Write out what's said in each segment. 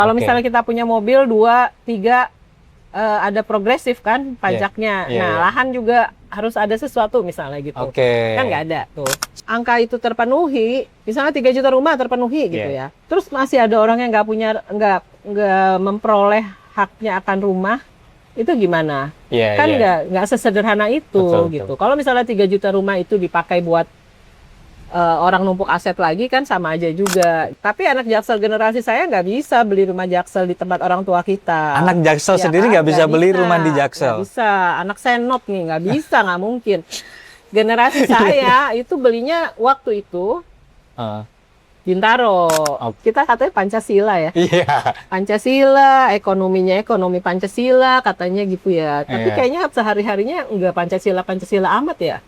Kalau misalnya kita punya mobil 2, 3, ada progresif kan pajaknya. Lahan juga harus ada sesuatu misalnya gitu. Kan nggak ada tuh. Angka itu terpenuhi, misalnya 3 juta rumah terpenuhi gitu ya. Terus masih ada orang yang nggak memperoleh haknya akan rumah, itu gimana? Kan nggak sesederhana itu gitu. Kalau misalnya 3 juta rumah itu dipakai buat orang numpuk aset lagi kan sama aja juga. Tapi anak Jaksel generasi saya nggak bisa beli rumah Jaksel di tempat orang tua kita. Anak Jaksel sendiri nggak bisa beli rumah di Jaksel? Nggak bisa. Anak Senop nih nggak bisa, nggak mungkin. Generasi saya itu belinya waktu itu Bintaro. Kita katanya Pancasila ya. Pancasila, ekonominya ekonomi Pancasila katanya gitu ya. Tapi kayaknya sehari-harinya nggak Pancasila amat ya.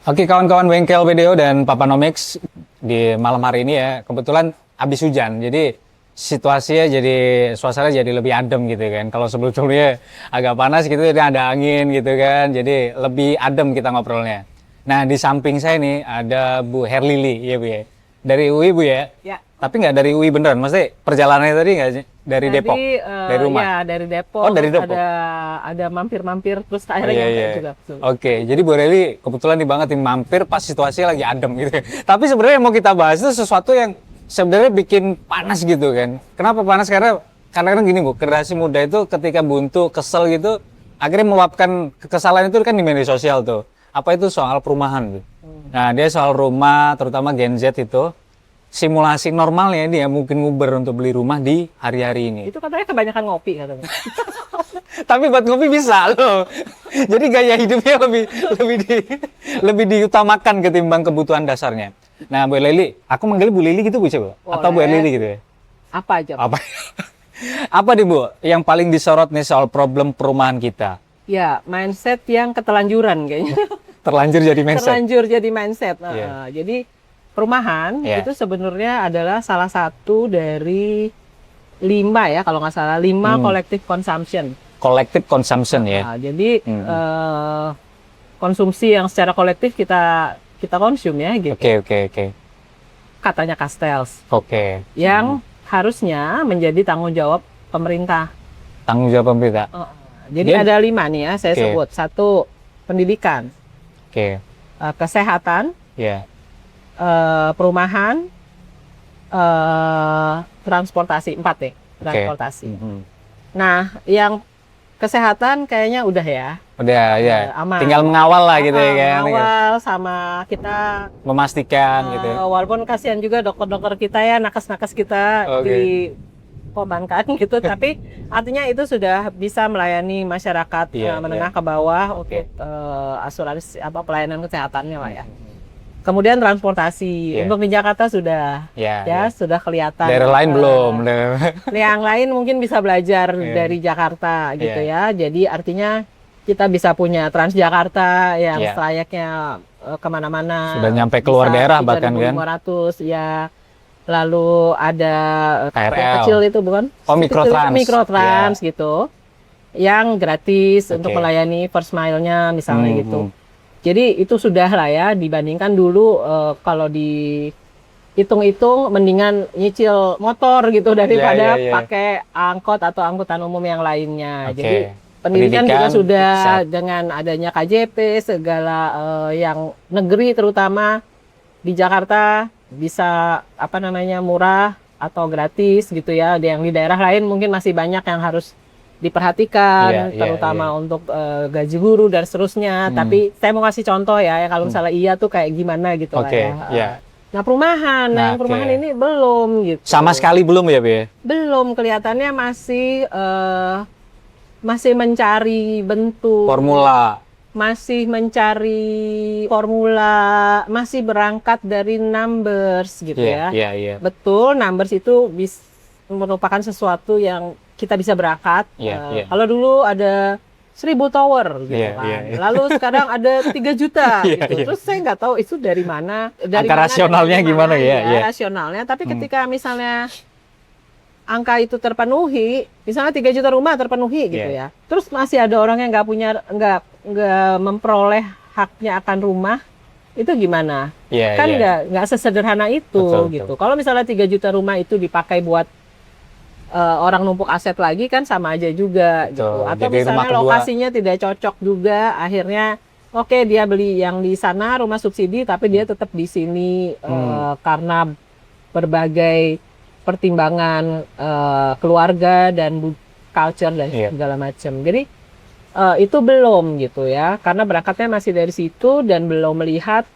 Oke kawan-kawan Bengkel Video dan Papanomics, di malam hari ini ya kebetulan habis hujan, jadi situasinya jadi suasana jadi lebih adem gitu kan. Kalau sebelumnya agak panas gitu, jadi ada angin gitu kan, jadi lebih adem kita ngobrolnya. Nah di samping saya nih ada Bu Herlili ya Bu ya, dari UI Bu ya. Tapi nggak dari UI beneran, maksudnya perjalanannya tadi nggak sih? Dari Depok? Dari rumah? Ya, dari Depok. Oh, dari Depok? Ada mampir-mampir, terus akhirnya nyampe juga. Oke, jadi Bu Herlili kebetulan nih banget mampir pas situasinya lagi adem gitu. Tapi sebenarnya yang mau kita bahas itu sesuatu yang sebenarnya bikin panas gitu kan. Kenapa panas? Karena kadang-kadang gini Bu, generasi muda itu ketika buntu, kesel gitu, akhirnya meluapkan kekesalan itu kan di media sosial tuh. Apa itu soal perumahan tuh. Nah, dia soal rumah, terutama Gen Z itu, simulasi normalnya dia mungkin nguber untuk beli rumah di hari-hari ini. Itu katanya kebanyakan ngopi katanya. Tapi buat ngopi bisa loh. Jadi gaya hidupnya lebih diutamakan ketimbang kebutuhan dasarnya. Nah, Bu Lili, aku manggil Bu Lili gitu Bu coba? Atau Bu Lili gitu ya? Apa aja? Apa nih Bu yang paling disorot nih soal problem perumahan kita? Ya, mindset yang ketelanjuran kayaknya. Terlanjur jadi mindset. Terlanjur jadi mindset. Jadi perumahan itu sebenarnya adalah salah satu dari 5 ya kalau nggak salah 5 collective consumption. Collective consumption ya. Jadi konsumsi yang secara kolektif kita konsum ya gitu. Oke. Katanya Castells. Yang harusnya menjadi tanggung jawab pemerintah. Tanggung jawab pemerintah. Jadi ada 5 nih ya saya sebut. 1 pendidikan. Kesehatan. Perumahan, transportasi, 4 ya, transportasi. Nah, yang kesehatan kayaknya udah ya. Udah ya. Aman. Tinggal mengawal lah gitu ya kan. Mengawal sama kita memastikan gitu. Walaupun kasihan juga dokter-dokter kita ya, nakes-nakes kita di perbankan gitu, tapi artinya itu sudah bisa melayani masyarakat menengah ke bawah untuk asuransi pelayanan kesehatannya lah ya. Kemudian transportasi untuk di Jakarta sudah sudah kelihatan. Daerah lain belum. Yang lain mungkin bisa belajar dari Jakarta gitu ya. Jadi artinya kita bisa punya Transjakarta yang selayaknya kemana-mana. Sudah nyampe keluar daerah bahkan kan. 500 ya. Lalu ada KRL kecil itu bukan? Oh, Mikrotrans gitu. Yang gratis untuk melayani first mile-nya misalnya gitu. Jadi itu sudah lah ya, dibandingkan dulu kalau dihitung-hitung mendingan nyicil motor gitu daripada pakai angkot atau angkutan umum yang lainnya. Jadi pendidikan juga sudah dengan adanya KJP segala yang negeri terutama di Jakarta bisa murah atau gratis gitu ya. Yang di daerah lain mungkin masih banyak yang harus diperhatikan, terutama untuk gaji guru dan seterusnya. Tapi saya mau kasih contoh ya kalau misalnya iya tuh kayak gimana gitu lah ya. Nah perumahan, perumahan ini belum gitu. Sama sekali belum ya, Be? Belum, kelihatannya masih mencari bentuk. Masih mencari formula, masih berangkat dari numbers gitu ya. Betul, numbers itu merupakan sesuatu yang kita bisa berangkat. Kalau dulu ada 1000 tower gitu kan. Lalu sekarang ada 3 juta gitu. Terus saya nggak tahu itu dari mana. Angka rasionalnya gimana ya? Rasionalnya. Tapi ketika misalnya angka itu terpenuhi, misalnya 3 juta rumah terpenuhi gitu ya. Terus masih ada orang yang nggak memperoleh haknya akan rumah itu gimana? Iya, Kan iya. nggak sesederhana itu Betul, gitu. betul. Kalau misalnya 3 juta rumah itu dipakai buat orang numpuk aset lagi kan sama aja juga Betul. gitu. Atau Jadi rumah misalnya kedua, lokasinya tidak cocok juga, akhirnya oke dia beli yang di sana rumah subsidi tapi dia tetap di sini karena berbagai pertimbangan keluarga dan culture dan Iya. segala macam. Jadi itu belum gitu ya, karena berangkatnya masih dari situ dan belum melihat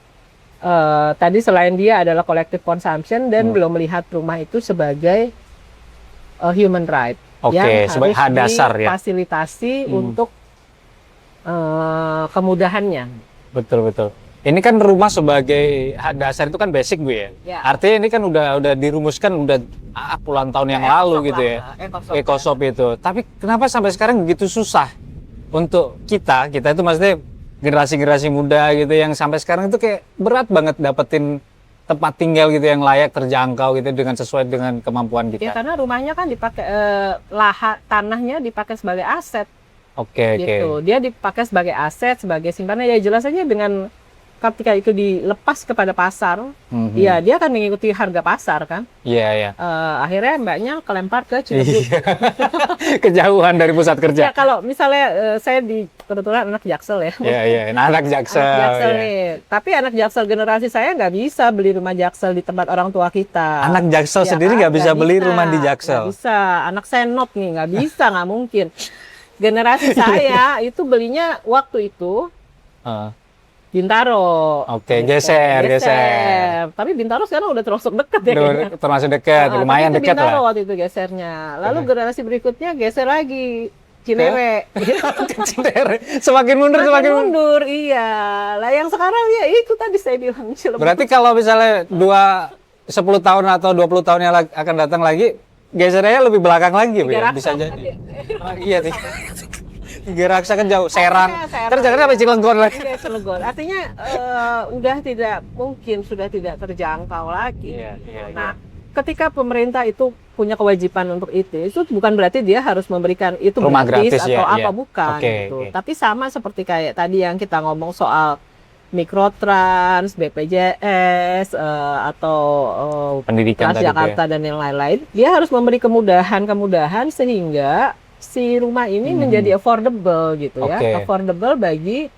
tadi selain dia adalah collective consumption dan belum melihat rumah itu sebagai human right Oke, yang sebagai harus hak dasar ya. difasilitasi untuk kemudahannya. Betul, betul. Ini kan rumah sebagai hak dasar itu kan basic Bu ya. Ya. Artinya ini kan udah dirumuskan udah puluhan tahun yang lalu gitu ya. Ekosop itu. Tapi kenapa sampai sekarang begitu susah untuk kita itu maksudnya generasi-generasi muda gitu yang sampai sekarang itu kayak berat banget dapetin tempat tinggal gitu yang layak, terjangkau gitu dengan sesuai dengan kemampuan Ya kita. karena rumahnya kan dipakai tanahnya dipakai sebagai aset Oke, gitu. oke. Dia dipakai sebagai aset, sebagai simpanan ya jelas saja dengan ketika itu dilepas kepada pasar, ya dia akan mengikuti harga pasar kan. Iya, iya. Akhirnya mbaknya kelempar ke Ciledug. Iya. Kejauhan dari pusat Ya kerja. kalau misalnya saya kebetulan anak Jaksel ya. Iya, iya. Nah, anak Jaksel. Anak Jaksel Iya. nih. Tapi anak Jaksel generasi saya nggak bisa beli rumah Jaksel di tempat orang tua kita. Anak Jaksel Ya sendiri kan? nggak bisa beli rumah di Nggak Jaksel. bisa. Anak Senop nih nggak bisa, nggak mungkin. Generasi saya itu belinya waktu itu Heeh. Bintaro. Oke, Gitu. geser. Tapi Bintaro sekarang udah termasuk dekat ya kayaknya. Termasuk dekat, lumayan tapi itu dekat Bintaro lah. waktu itu gesernya. Lalu generasi berikutnya geser lagi Cinere. Cinere. Semakin mundur, Makin mundur, iya. Lah yang sekarang ya itu tadi saya bilang Cilegon. Berarti kalau misalnya 10 tahun atau 20 tahun yang akan datang lagi, gesernya lebih belakang lagi Bu, ya? Bisa jadi. Iya, Tiga Raksa kan jauh, Serang. Terus jangan sampai Cilegon lagi. Iya, Cilegon. Artinya udah tidak mungkin, sudah tidak terjangkau lagi. Iya. Nah, ketika pemerintah itu punya kewajiban untuk itu bukan berarti dia harus memberikan itu Rumah gratis, atau ya, apa iya. bukan Oke, gitu. oke. Tapi sama seperti kayak tadi yang kita ngomong soal Mikrotrans, BPJS atau Pendidikan tadi, Transjakarta dan yang lain-lain, dia harus memberi kemudahan sehingga si rumah ini menjadi affordable gitu ya, Oke. affordable bagi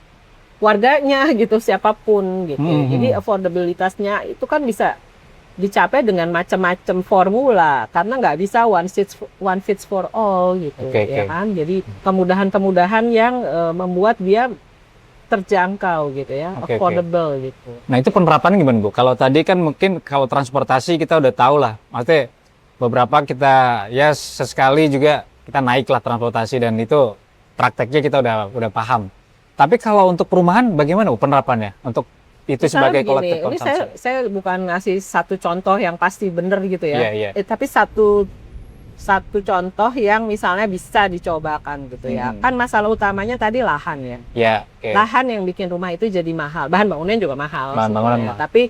warganya gitu, siapapun gitu. Jadi affordabilitasnya itu kan bisa dicapai dengan macam-macam formula karena nggak bisa one fits for all gitu, ya kan. Jadi kemudahan-kemudahan yang membuat dia terjangkau gitu ya, affordable gitu. Nah itu penerapannya gimana Bu? Kalau tadi kan mungkin kalau transportasi kita udah tahu lah, maksudnya beberapa kita ya sesekali juga kita naik lah transportasi dan itu prakteknya kita udah paham. Tapi kalau untuk perumahan bagaimana Bu penerapannya untuk itu sebagai collective consumption? Ini saya bukan ngasih satu contoh yang pasti benar gitu ya, tapi satu contoh yang misalnya bisa dicobakan gitu ya. Kan masalah utamanya tadi lahan ya. Ya. Lahan yang bikin rumah itu jadi mahal. Bahan bangunan juga mahal. Bahan bangunan mahal. Tapi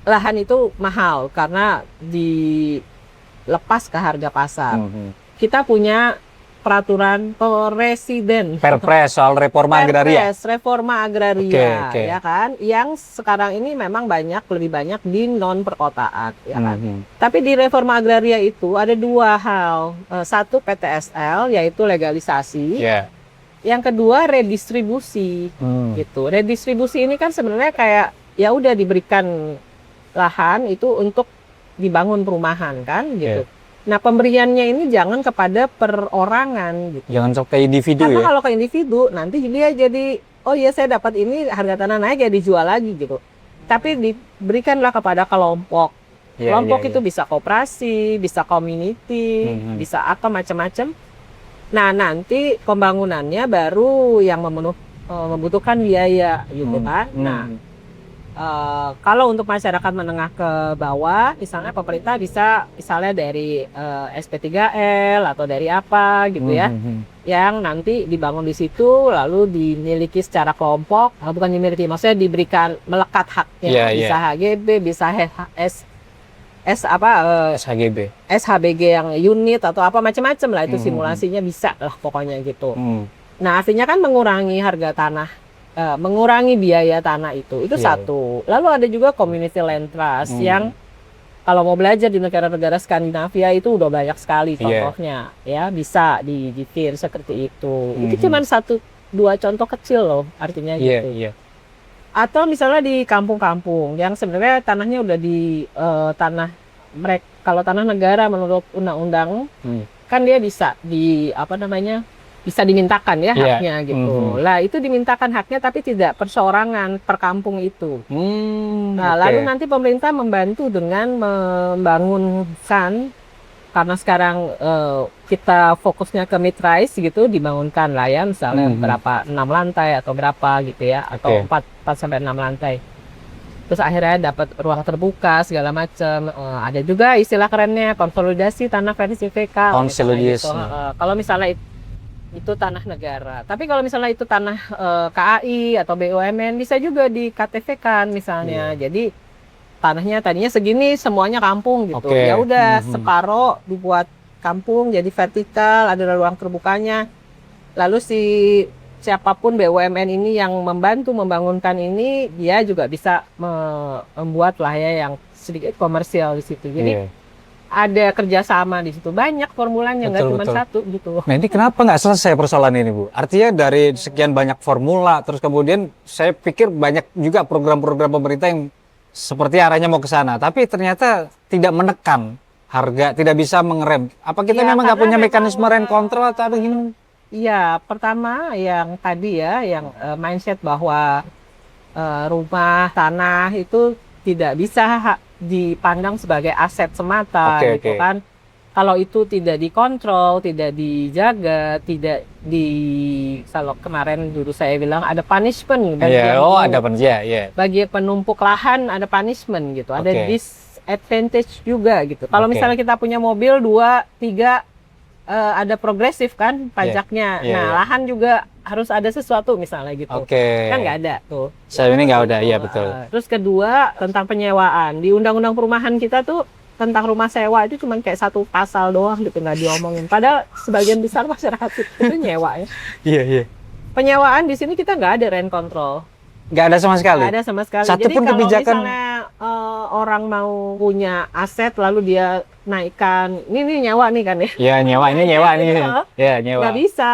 lahan itu mahal karena dilepas ke harga pasar. Kita punya peraturan presiden Perpres soal reforma agraria. Reforma agraria, ya kan? Yang sekarang ini memang lebih banyak di non perkotaan, ya kan? Tapi di reforma agraria itu ada dua hal. Satu PTSL yaitu legalisasi. Yeah. Yang kedua redistribusi, gitu. Redistribusi ini kan sebenarnya kayak ya udah diberikan lahan itu untuk dibangun perumahan kan, gitu. Yeah. Nah pemberiannya ini jangan kepada perorangan gitu. Jangan sampai individu. Karena ya. kalau ke individu nanti dia jadi oh iya saya dapat ini harga tanah naik ya dijual lagi gitu. Tapi diberikanlah kepada kelompok. Kelompok itu bisa koperasi, bisa community, bisa apa macam-macam. Nah nanti pembangunannya baru yang membutuhkan biaya gitu kan. Nah kalau untuk masyarakat menengah ke bawah, misalnya pemerintah bisa misalnya dari SP3L atau dari apa gitu ya, yang nanti dibangun di situ lalu dimiliki secara kelompok, bukan dimiliki, maksudnya diberikan melekat haknya, bisa HGB, bisa SHBG yang unit atau apa macam-macam lah itu simulasinya bisa lah pokoknya gitu. Nah artinya kan mengurangi harga tanah mengurangi biaya tanah itu satu. Lalu ada juga community land trust yang kalau mau belajar di negara-negara Skandinavia itu udah banyak sekali contohnya, ya bisa di Fir seperti itu. Itu cuma 1-2 contoh kecil loh, artinya gitu. Atau misalnya di kampung-kampung yang sebenarnya tanahnya udah di tanah mereka, kalau tanah negara menurut undang-undang kan dia bisa bisa dimintakan ya haknya gitu. Lah itu dimintakan haknya tapi tidak perseorangan per kampung itu. Nah lalu nanti pemerintah membantu dengan membangunkan, karena sekarang kita fokusnya ke mid-rise gitu, dibangunkan lah ya misalnya berapa 6 lantai atau berapa gitu ya, atau 4 sampai 6 lantai. Terus akhirnya dapat ruang terbuka segala macam. Ada juga istilah kerennya konsolidasi tanah versi VK. Konsolidasi. Kalau misalnya itu tanah negara. Tapi kalau misalnya itu tanah KAI atau BUMN bisa juga di KTV kan misalnya. Jadi tanahnya tadinya segini semuanya kampung gitu. Ya udah separoh dibuat kampung jadi vertikal, ada ruang terbukanya. Lalu siapapun BUMN ini yang membantu membangunkan ini, dia juga bisa membuat lah ya yang sedikit komersial di situ. Jadi ada kerjasama di situ, banyak formulanya, nggak cuma satu gitu. Nah ini kenapa nggak selesai persoalan ini Bu? Artinya dari sekian banyak formula, terus kemudian saya pikir banyak juga program-program pemerintah yang seperti arahnya mau ke sana, tapi ternyata tidak menekan harga, tidak bisa mengerem. Apa kita memang nggak punya mekanisme rent control atau apa gimana? Iya, pertama yang tadi ya, yang mindset bahwa rumah, tanah itu tidak bisa dipandang sebagai aset semata gitu kan. Kalau itu tidak dikontrol, tidak dijaga, tidak kalau kemarin dulu saya bilang ada punishment bagi bagi penumpuk lahan, ada punishment gitu, ada disadvantage juga gitu. Kalau misalnya kita punya mobil 2, 3 ada progresif kan pajaknya. Nah, lahan juga harus ada sesuatu misalnya gitu. Kan nggak ada tuh. Saya ini nggak ada, iya betul. Terus kedua tentang penyewaan. Di Undang-Undang Perumahan kita tuh tentang rumah sewa itu cuma kayak 1 pasal doang gitu, nggak diomongin. Padahal sebagian besar masyarakat itu nyewa ya. Iya. Penyewaan di sini kita nggak ada rent control. Nggak ada sama sekali? Nggak ada sama sekali. Satu Jadi pun kalau kebijakan... misalnya orang mau punya aset lalu dia naikkan, ini nyewa nih kan ya? Iya nyewa, ini nyewa nih. Ya nyewa. Nggak bisa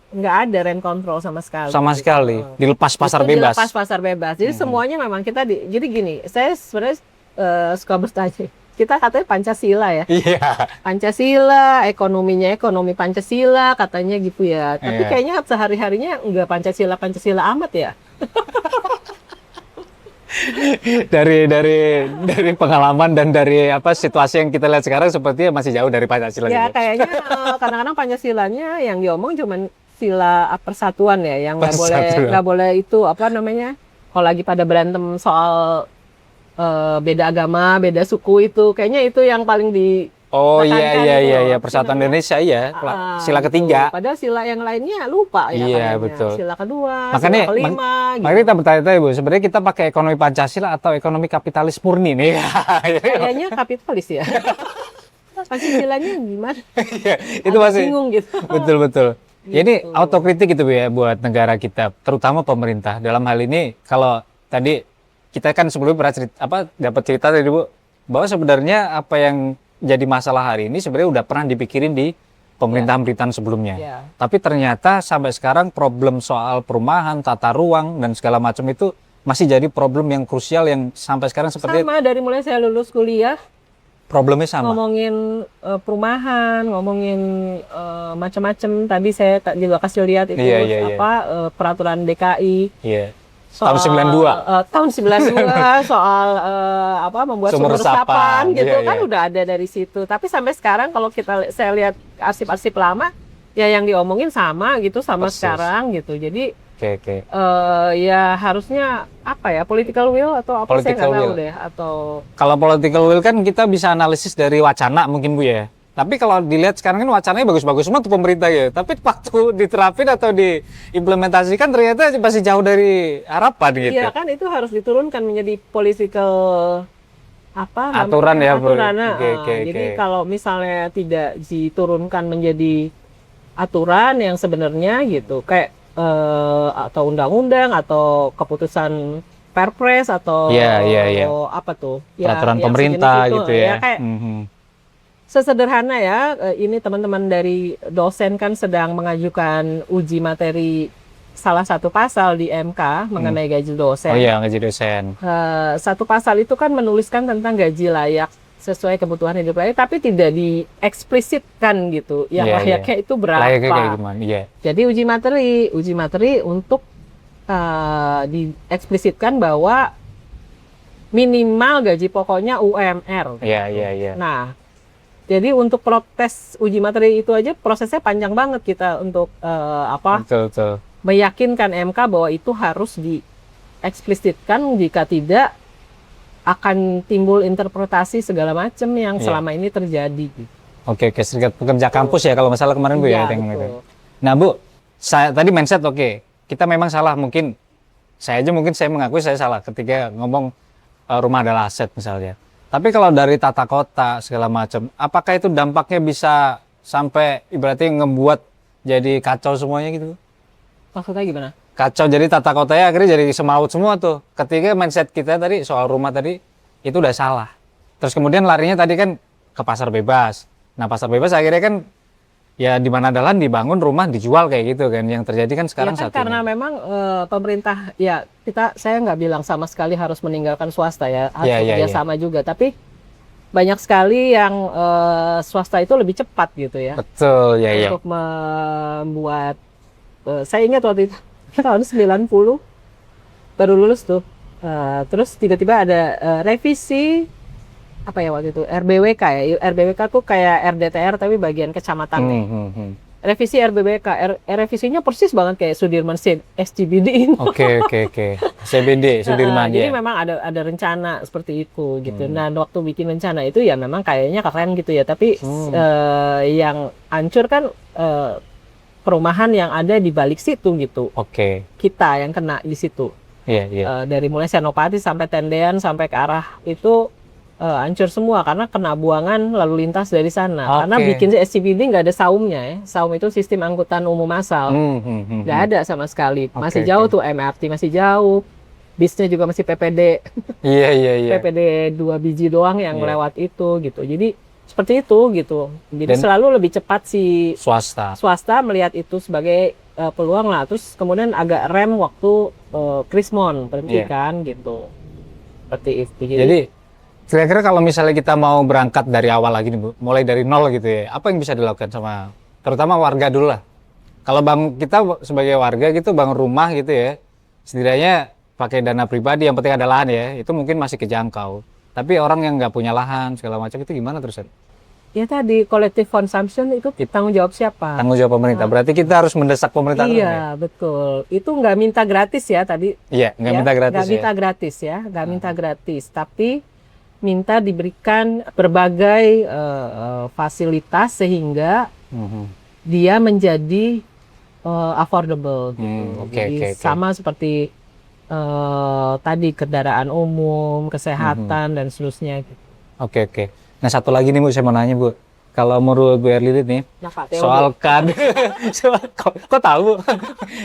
nggak ada rent control sama sekali. Sama sekali, dilepas pasar bebas. Dilepas pasar bebas. Jadi semuanya memang kita jadi gini, saya sebenarnya suka bertanya. Kita katanya Pancasila ya. Iya. Pancasila, ekonominya ekonomi Pancasila katanya gitu ya. Tapi kayaknya sehari-harinya enggak Pancasila amat ya. dari pengalaman dan dari situasi yang kita lihat sekarang sepertinya masih jauh dari Pancasila. Ya kayaknya kadang-kadang Pancasilanya yang diomong cuman sila persatuan ya, yang nggak boleh itu kalau lagi pada berantem soal beda agama, beda suku itu, kayaknya itu yang paling di iya, Persatuan Indonesia sila ketiga. Padahal sila yang lainnya lupa ya. Iya, betul. Sila kedua, makanya, sila kelima. Makanya kita bertanya-tanya Bu, sebenarnya kita pakai ekonomi Pancasila atau ekonomi kapitalis murni nih? Kayaknya kapitalis ya. Pancasilanya gimana? Itu masih bingung gitu. Betul. Jadi autokritik gitu Bu ya buat negara kita, terutama pemerintah. Dalam hal ini kalau tadi kita kan sebelumnya pernah dapat cerita tadi Bu, bahwa sebenarnya apa yang jadi masalah hari ini sebenarnya udah pernah dipikirin di pemerintahan-pemerintahan sebelumnya. Tapi ternyata sampai sekarang problem soal perumahan, tata ruang dan segala macam itu masih jadi problem yang krusial yang sampai sekarang seperti sama dari mulai saya lulus kuliah. Problemnya sama. Ngomongin perumahan, ngomongin macam-macam. Tadi saya juga kasih lihat itu peraturan DKI. Tahun 92. Tahun 92 soal membuat sumur resapan gitu kan udah ada dari situ. Tapi sampai sekarang kalau saya lihat arsip-arsip lama ya yang diomongin sama gitu sama sekarang gitu. Jadi ya harusnya political will atau apa, saya nggak tahu deh. Atau kalau political will kan kita bisa analisis dari wacana mungkin Bu ya. Tapi kalau dilihat sekarang kan wacananya bagus-bagus semua tuh pemerintah ya. Tapi waktu diterapin atau diimplementasikan ternyata masih jauh dari harapan gitu. Iya kan, itu harus diturunkan menjadi political aturan ya Bu. Jadi kalau misalnya tidak diturunkan menjadi aturan yang sebenarnya gitu, kayak atau undang-undang atau keputusan Perpres atau apa tuh? Peraturan pemerintah gitu ya. Kayak sesederhana ya, ini teman-teman dari dosen kan sedang mengajukan uji materi salah satu pasal di MK mengenai gaji dosen. Oh iya, gaji dosen. Satu pasal itu kan menuliskan tentang gaji layak sesuai kebutuhan hidup layak, tapi tidak dieksplisitkan gitu. Yang layaknya itu berapa? Layaknya kayak gimana? Jadi uji materi untuk dieksplisitkan bahwa minimal gaji pokoknya UMR. Iya. Nah, jadi untuk protes uji materi itu aja prosesnya panjang banget kita untuk Betul. meyakinkan MK bahwa itu harus dieksplisitkan, jika tidak akan timbul interpretasi segala macam yang selama ini terjadi. Oke, Serikat Pekerja Kampus ya kalau masalah kemarin Bu ya. Nah Bu, tadi mindset kita memang salah, mungkin saya mengakui saya salah ketika ngomong rumah adalah aset misalnya. Tapi kalau dari tata kota segala macam, apakah itu dampaknya bisa sampai ibaratnya ngebuat jadi kacau semuanya gitu? Maksudnya gimana? Kacau, jadi tata kotanya akhirnya jadi semrawut semua tuh. Ketika mindset kita tadi soal rumah tadi itu udah salah. Terus kemudian larinya tadi kan ke pasar bebas. Nah pasar bebas akhirnya kan ya di mana ada lahan dibangun rumah dijual kayak gitu kan, yang terjadi kan sekarang ya kan, karena memang pemerintah ya saya nggak bilang sama sekali harus meninggalkan swasta ya, harus bekerja sama juga, tapi banyak sekali yang swasta itu lebih cepat gitu ya. Betul untuk membuat saya ingat waktu itu tahun 90 baru lulus tuh, terus tiba-tiba ada revisi apa ya waktu itu, RBWK ya. RBWK tuh kayak RDTR tapi bagian kecamatan. Revisi RBWK, revisinya persis banget kayak Sudirman SCBD. Oke. CBD Sudirman. Jadi memang ada rencana seperti itu gitu. Nah, waktu bikin rencana itu ya memang kayaknya keren gitu ya, tapi yang hancur kan perumahan yang ada di balik situ gitu. Kita yang kena di situ. Dari mulai Senopati sampai Tendean sampai ke arah itu hancur semua karena kena buangan lalu lintas dari sana. Karena bikin SCBD nggak ada saumnya ya. Saum itu sistem angkutan umum massal. Nggak ada sama sekali. Masih jauh tuh MRT, masih jauh. Bisnya juga masih PPD. PPD 2 biji doang yang lewat itu gitu. Jadi seperti itu gitu. Jadi selalu lebih cepat si swasta melihat itu sebagai peluang lah. Terus kemudian agak rem waktu Krismon berhenti kan gitu. Seperti itu. Jadi kira-kira kalau misalnya kita mau berangkat dari awal lagi nih Bu, mulai dari nol gitu ya, apa yang bisa dilakukan sama terutama warga dulu lah. Kalau kita sebagai warga gitu bangun rumah gitu ya, setidaknya pakai dana pribadi, yang penting ada lahan ya, itu mungkin masih kejangkau. Tapi orang yang nggak punya lahan segala macam itu gimana terusan? Ya tadi collective consumption itu tanggung jawab siapa? Tanggung jawab pemerintah. Berarti kita harus mendesak pemerintah. Iya, betul. Itu nggak minta gratis ya tadi. Iya, nggak minta gratis. Nggak minta gratis ya, nggak minta gratis. Tapi minta diberikan berbagai fasilitas sehingga dia menjadi affordable gitu. Jadi sama seperti tadi kendaraan umum, kesehatan dan seterusnya gitu. Oke. Nah satu lagi nih Bu, saya mau nanya Bu. Kalau menurut Bu Erlilit nih, soal kok tahu Bu?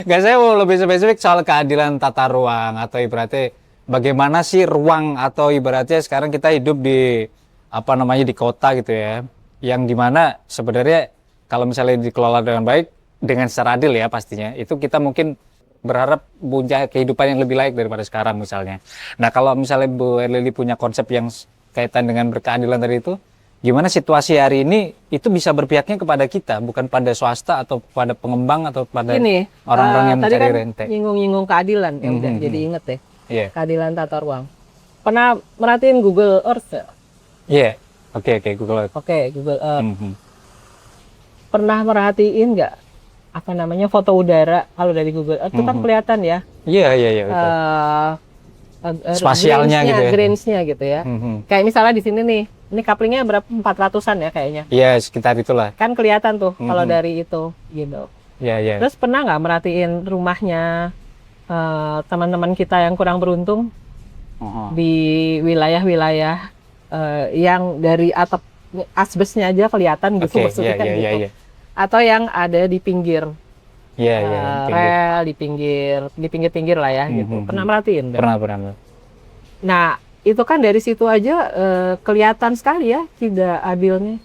Nggak, saya mau lebih spesifik soal keadilan tata ruang atau ibaratnya bagaimana sih ruang atau ibaratnya sekarang kita hidup di di kota gitu ya, yang dimana sebenarnya kalau misalnya dikelola dengan baik, dengan secara adil ya pastinya, itu kita mungkin berharap punya kehidupan yang lebih layak daripada sekarang misalnya. Nah kalau misalnya Bu Erlili punya konsep yang kaitan dengan berkeadilan tadi itu, gimana situasi hari ini itu bisa berpihaknya kepada kita, bukan pada swasta atau pada pengembang atau pada orang-orang yang mencari rente. Tadi kan nyinggung keadilan, ya udah jadi inget ya. Keadilan tata ruang. Pernah merhatiin Google Earth ya? Oke, Google Earth. Google Earth. Pernah merhatiin nggak foto udara kalau dari Google Earth itu kan kelihatan ya? Iya. Spasialnya gitu ya. Grains-nya gitu ya. Kayak misalnya di sini nih, ini couplingnya berapa? 400-an ya kayaknya. Iya, sekitar itulah. Kan kelihatan tuh kalau dari itu gitu. Iya. Terus pernah nggak merhatiin rumahnya teman-teman kita yang kurang beruntung di wilayah-wilayah yang dari atap asbesnya aja kelihatan gitu, maksudnya kan gitu. Atau yang ada di pinggir rel di pinggir lah ya gitu. Pernah merhatiin? Pernah. Nah, itu kan dari situ aja kelihatan sekali ya tidak adilnya.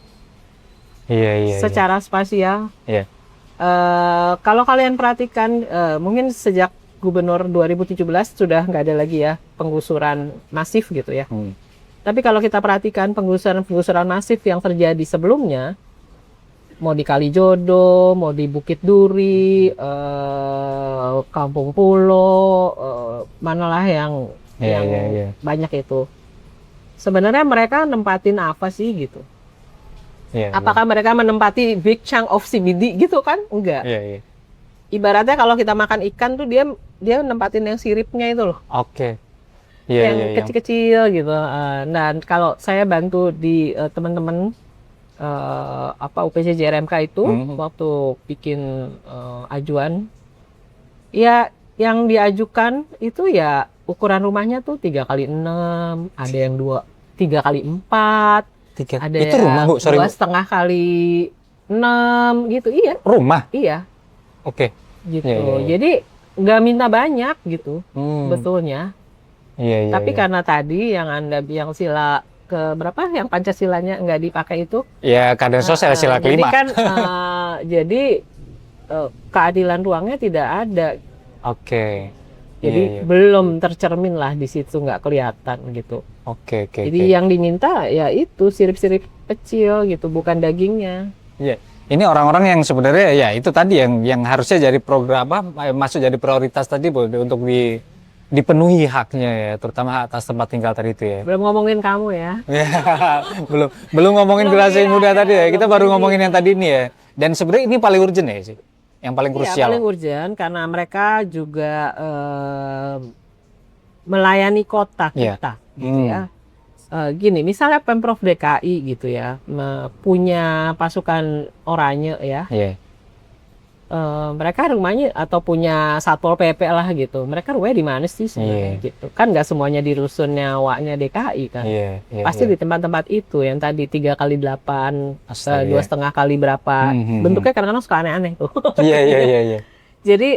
Secara spasial. Kalau kalian perhatikan, mungkin sejak Gubernur 2017 sudah nggak ada lagi ya penggusuran masif gitu ya. Tapi kalau kita perhatikan penggusuran masif yang terjadi sebelumnya, mau di Kalijodo, mau di Bukit Duri, Kampung Pulo, manalah yang banyak itu. Sebenarnya mereka nempatin apa sih gitu? Apakah mereka menempati big chunk of CBD gitu kan? Enggak. Ibaratnya kalau kita makan ikan tuh dia nempatin yang siripnya itu loh. Yang kecil-kecil gitu. Dan kalau saya bantu di teman-teman UPCJ RMK itu waktu bikin ajuan, ya yang diajukan itu ya ukuran rumahnya tuh 3x6, ada yang 3x4, ada itu yang rumah, Bu? Sorry, 2,5x6 gitu. Iya. Rumah? Iya. Gitu. Jadi nggak minta banyak gitu betulnya. Tapi karena tadi yang Anda bilang sila ke berapa yang Pancasilanya nggak dipakai itu? Ya, keadaan sosial sila kelima. Jadi kan keadilan ruangnya tidak ada. Jadi belum tercermin lah di situ, nggak kelihatan gitu. Jadi yang diminta ya itu sirip-sirip kecil gitu, bukan dagingnya. Ini orang-orang yang sebenarnya ya itu tadi yang harusnya jadi program masuk jadi prioritas tadi Bu, untuk dipenuhi haknya ya, terutama atas tempat tinggal tadi itu ya. Belum ngomongin kamu ya. belum ngomongin generasi muda tadi ya. Kita baru ngomongin yang tadi ini ya. Dan sebenarnya ini paling urgent ya sih. Yang paling krusial. Paling urgent karena mereka juga melayani kota kita gitu ya. Gini, misalnya Pemprov DKI gitu ya, punya pasukan oranye ya. Mereka rumahnya atau punya Satpol PP lah gitu. Mereka rumahnya di mana sih sebenarnya gitu. Kan nggak semuanya di rusun nyawanya DKI kan. Pasti di tempat-tempat itu yang tadi 3x8, 2,5 kali berapa. Bentuknya kadang-kadang suka aneh-aneh tuh. Jadi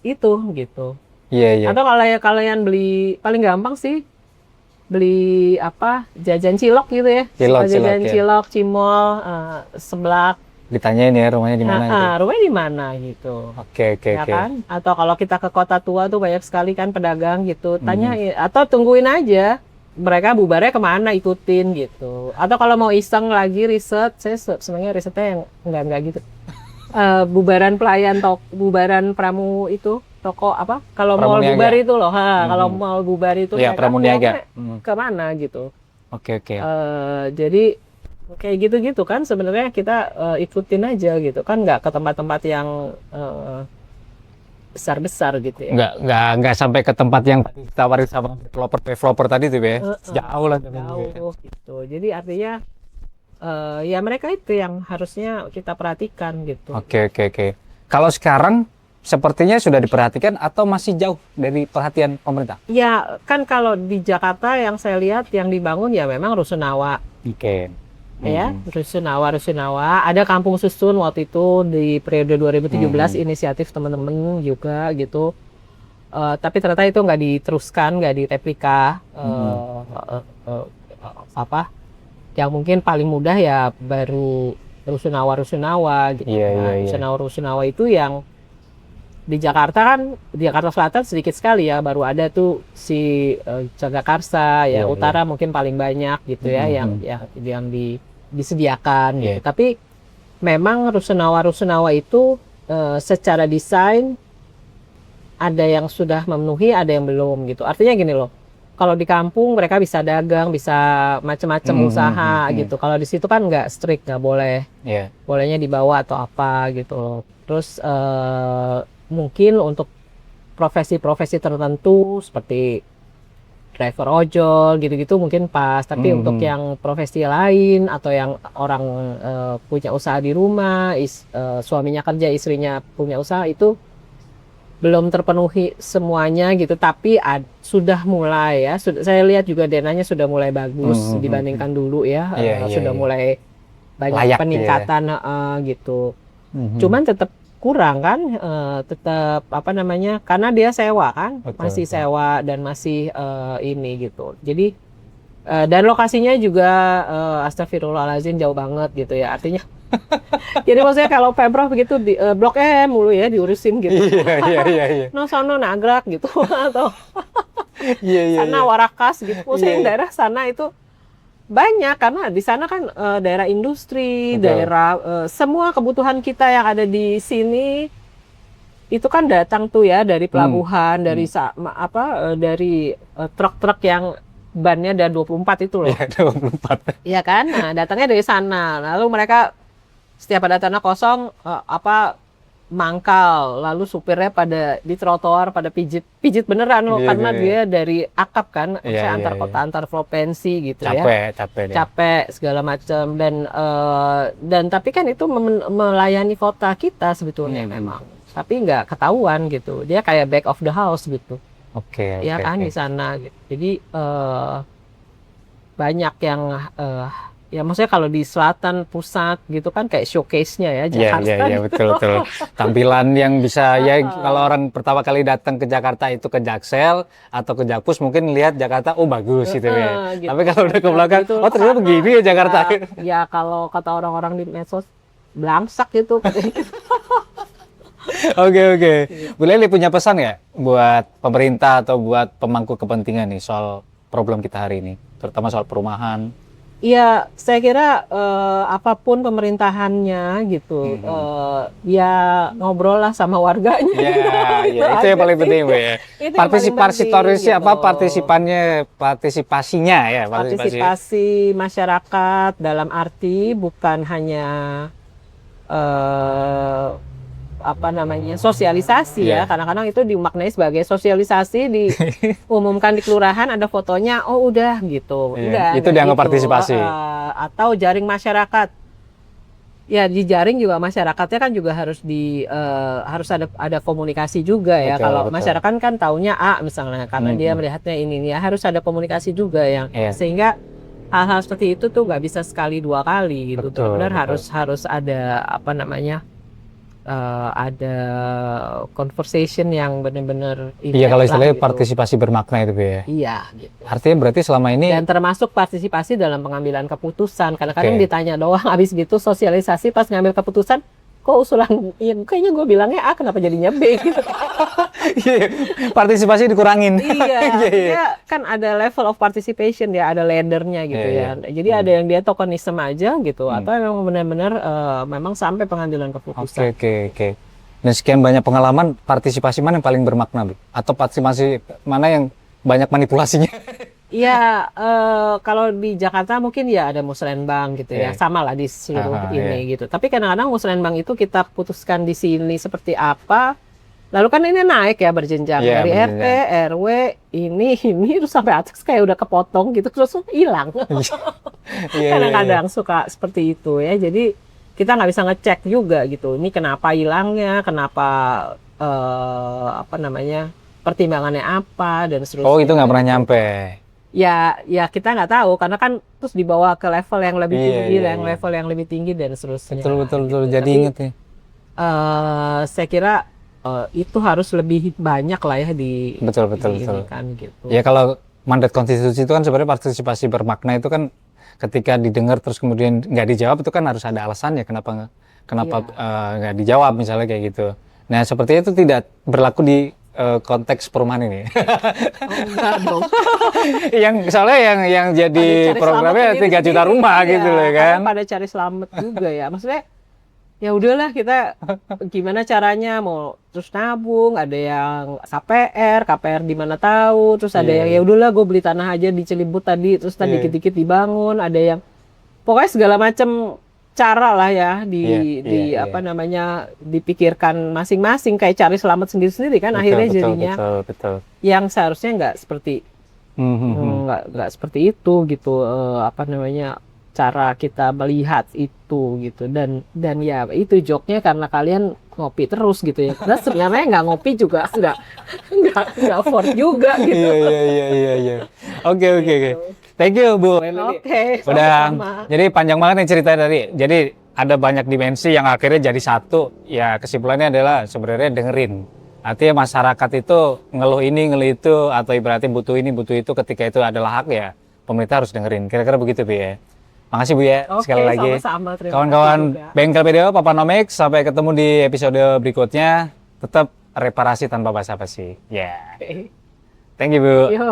itu gitu. Atau kalau kalian beli, paling gampang sih beli jajan cilok gitu ya. Jajan cilok, cimol, seblak. Ditanyain ya rumahnya di mana gitu. Rumahnya di mana gitu. Ya kan? Atau kalau kita ke kota tua tuh banyak sekali kan pedagang gitu. Tanyain atau tungguin aja mereka bubarnya kemana, ikutin gitu. Atau kalau mau iseng lagi riset, saya sebenarnya risetnya yang enggak gitu. Bubaran bubaran pramu itu toko kalau mau bubar itu loh, kalau mau bubar itu Pramuniaga kemana gitu. Jadi kayak gitu-gitu kan sebenarnya kita ikutin aja gitu kan, nggak ke tempat-tempat yang besar-besar gitu ya. Nggak sampai ke tempat yang ditawarin sama developer tadi tuh ya. Jauh lah gitu. Jadi artinya ya mereka itu yang harusnya kita perhatikan gitu. Kalau sekarang sepertinya sudah diperhatikan atau masih jauh dari perhatian pemerintah? Ya kan kalau di Jakarta yang saya lihat yang dibangun ya memang rusunawa. Ya, rusunawa. Ada kampung susun waktu itu di periode 2017 inisiatif teman-teman juga gitu. Tapi ternyata itu nggak diteruskan, nggak direplika. Yang mungkin paling mudah ya baru rusunawa gitu. Rusunawa itu yang di Jakarta kan, di Jakarta Selatan sedikit sekali ya, baru ada tuh si Jagakarsa ya, utara mungkin paling banyak gitu ya, yang disediakan gitu. Tapi memang rusunawa itu secara desain ada yang sudah memenuhi, ada yang belum gitu. Artinya gini loh, kalau di kampung mereka bisa dagang, bisa macam-macam usaha gitu. Kalau di situ kan nggak strict, nggak boleh, bolehnya dibawa atau apa gitu loh. Terus mungkin untuk profesi-profesi tertentu seperti driver ojol gitu-gitu mungkin pas, tapi untuk yang profesi lain atau yang orang punya usaha di rumah, suaminya kerja, istrinya punya usaha, itu belum terpenuhi semuanya gitu. Tapi sudah mulai ya, saya lihat juga denanya sudah mulai bagus dibandingkan dulu ya. Sudah mulai banyak layak, peningkatan gitu. Cuman tetap kurang kan, tetap apa namanya, karena dia sewa kan, masih betul. sewa dan masih ini gitu. Jadi dan lokasinya juga astagfirullahaladzim jauh banget gitu ya, artinya. Jadi maksudnya kalau Pemprov begitu di Blok M mulu ya diurusin gitu. Iya. No sono nagrak gitu atau Iya. sana Warakas gitu. Maksudnya yang daerah sana itu banyak karena di sana kan daerah industri, Betul. daerah semua kebutuhan kita yang ada di sini itu kan datang tuh ya dari pelabuhan, dari dari truk-truk yang bannya ada 24 itu loh. Iya, 24. Iya kan? Nah, datangnya dari sana. Lalu mereka setiap ada tanah kosong mangkal, lalu supirnya pada di trotoar pada pijit beneran loh, karena dia dari akap kan, misalnya antar kota antar provinsi gitu ya, capek segala macam dan tapi kan itu melayani kota kita sebetulnya memang, tapi nggak ketahuan gitu, dia kayak back of the house gitu, ya kan di sana gitu. Jadi banyak yang ya maksudnya kalau di selatan pusat gitu kan kayak showcase-nya ya Jakarta. Iya, betul. Tampilan yang bisa ya kalau orang pertama kali datang ke Jakarta itu ke Jaksel atau ke Jakpus mungkin lihat Jakarta, oh bagus gitu ya. Gitu. Tapi kalau udah ke belakang, gitu, oh ternyata begini ya Jakarta. Ya kalau kata orang-orang di medsos, belangsak gitu. Oke. Bu Lely punya pesan ya buat pemerintah atau buat pemangku kepentingan nih soal problem kita hari ini, terutama soal perumahan? Iya, saya kira apapun pemerintahannya gitu, ya ngobrol lah sama warganya. Ya, itu yang paling penting, Bu ya. Partisipasinya ya. Partisipasi masyarakat dalam arti bukan hanya sosialisasi ya. Kadang-kadang itu dimaknai sebagai sosialisasi, diumumkan di kelurahan ada fotonya, oh udah gitu. Itu dianggap partisipasi. Atau jaring masyarakat. Ya di jaring juga masyarakatnya kan juga harus harus ada komunikasi juga ya. Kalau masyarakat kan taunya A misalnya karena dia melihatnya ini ya, harus ada komunikasi juga yang sehingga hal-hal seperti itu tuh nggak bisa sekali dua kali gitu. Benar harus ada ada conversation yang benar-benar iya, kalau istilahnya gitu. Partisipasi bermakna itu ya. Iya gitu. Artinya berarti selama ini dan termasuk partisipasi dalam pengambilan keputusan. Kadang-kadang ditanya doang, habis gitu sosialisasi pas ngambil keputusan kok usulan kayaknya gue bilangnya A kenapa jadinya B gitu. Partisipasi dikurangin. Iya, kan ada level of participation ya, ada laddernya gitu ya. Jadi ada yang dia tokenisme aja gitu, atau memang benar-benar memang sampai pengambilan keputusan. Oke. Dan sekian banyak pengalaman, partisipasi mana yang paling bermakna, Bu? Atau partisipasi mana yang banyak manipulasinya? Iya, kalau di Jakarta mungkin ya ada musrenbang gitu ya, sama lah di seluruh ini gitu. Tapi kadang-kadang musrenbang itu kita putuskan di sini seperti apa, lalu kan ini naik ya berjenjang dari RT, RW, ini terus sampai atas kayak udah kepotong gitu terus hilang. Kadang-kadang suka seperti itu ya, jadi kita nggak bisa ngecek juga gitu. Ini kenapa hilangnya, kenapa pertimbangannya apa dan seterusnya. Oh itu nggak pernah nyampe. Ya kita nggak tahu karena kan terus dibawa ke level yang lebih tinggi, level yang lebih tinggi dan seterusnya. Betul. Jadi inget nih. Saya kira itu harus lebih banyak lah ya di betul. Kan, gitu. Ya kalau mandat konstitusi itu kan sebenarnya partisipasi bermakna itu kan ketika didengar terus kemudian nggak dijawab itu kan harus ada alasannya kenapa nggak dijawab misalnya kayak gitu. Nah seperti itu tidak berlaku di konteks perumahan ini. Enggak dong. Soalnya yang jadi programnya 3 juta rumah gitu loh kan. Pada cari selamat juga ya. Maksudnya ya udahlah kita gimana caranya mau terus nabung, ada yang KPR di mana tahu, terus ada yang ya udahlah gue beli tanah aja di Cilibut tadi, terus tadi dikit-dikit dibangun, ada yang pokoknya segala macam cara lah ya dipikirkan masing-masing kayak cari selamat sendiri-sendiri kan akhirnya jadinya betul. Yang seharusnya nggak seperti nggak seperti itu gitu cara kita melihat itu gitu dan ya itu joknya karena kalian ngopi terus gitu ya karena sebenarnya nggak ngopi juga sudah nggak afford juga gitu. Iya. Oke. Thank you Bu. Oke. Udah. Jadi panjang banget nih cerita tadi. Jadi ada banyak dimensi yang akhirnya jadi satu. Ya kesimpulannya adalah sebenarnya dengerin. Artinya masyarakat itu ngeluh ini, ngeluh itu, atau ibaratnya butuh ini, butuh itu, ketika itu adalah hak ya, pemerintah harus dengerin. Kira-kira begitu, Bu ya. Makasih Bu ya, Oke, sekali lagi. sama-sama. Kawan-kawan Bengkel PDO, Papanomics, sampai ketemu di episode berikutnya. Tetap reparasi tanpa basa-basi. Ya. Yeah. Okay. Thank you, Bu. Yo.